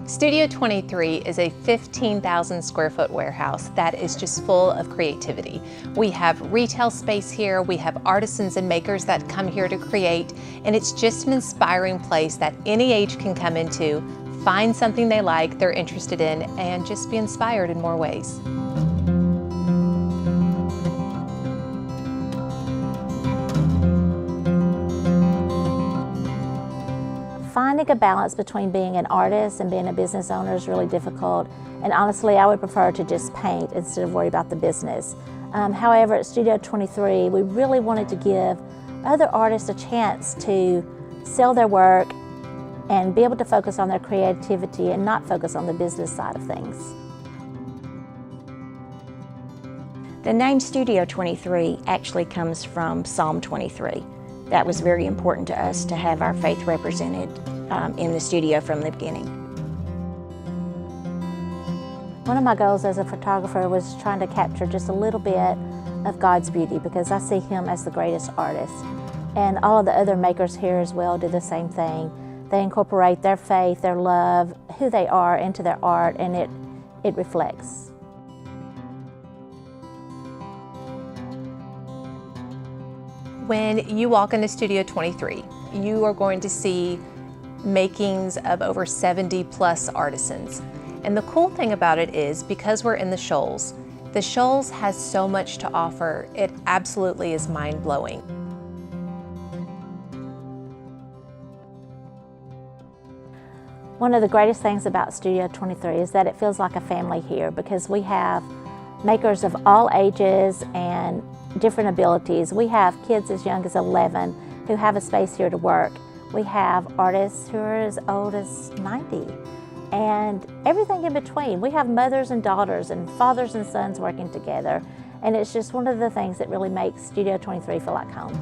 Studio 23 is a 15,000 square foot warehouse that is just full of creativity. We have retail space here, we have artisans and makers that come here to create, and it's just an inspiring place that any age can come into, find something they like, they're interested in, and just be inspired in more ways. Finding a balance between being an artist and being a business owner is really difficult, and honestly I would prefer to just paint instead of worry about the business. However, at Studio 23 we really wanted to give other artists a chance to sell their work and be able to focus on their creativity and not focus on the business side of things. The name Studio 23 actually comes from Psalm 23. That was very important to us to have our faith represented in the studio from the beginning. One of my goals as a photographer was trying to capture just a little bit of God's beauty, because I see Him as the greatest artist. And all of the other makers here as well do the same thing. They incorporate their faith, their love, who they are into their art, and it reflects. When you walk into Studio 23, you are going to see makings of over 70 plus artisans. And the cool thing about it is, because we're in the Shoals has so much to offer, it absolutely is mind-blowing. One of the greatest things about Studio 23 is that it feels like a family here, because we have makers of all ages and different abilities. We have kids as young as 11 who have a space here to work. We have artists who are as old as 90 and everything in between. We have mothers and daughters and fathers and sons working together, and it's just one of the things that really makes Studio 23 feel like home.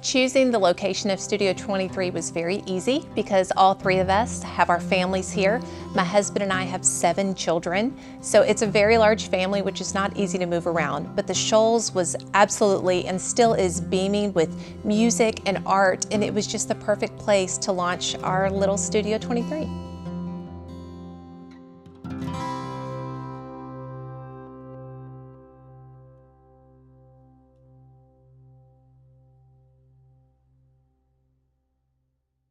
Choosing the location of Studio 23 was very easy because all three of us have our families here. My husband and I have 7 children, so it's a very large family, which is not easy to move around. But the Shoals was absolutely and still is beaming with music and art, and it was just the perfect place to launch our little Studio 23.